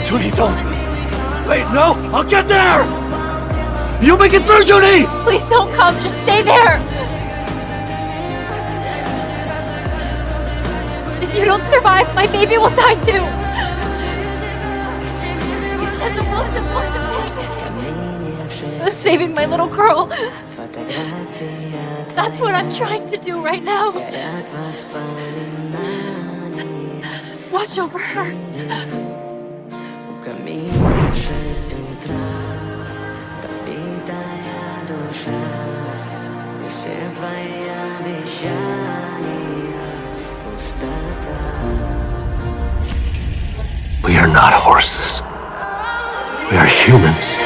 Jony, don't! Wait, no! I'll get there! You'll make it through, Jony! Please don't come, just stay there! If you don't survive, my baby will die too! You said the most important thing was saving my little girl. That's what I'm trying to do right now. Watch over her. We are not horses. We are humans.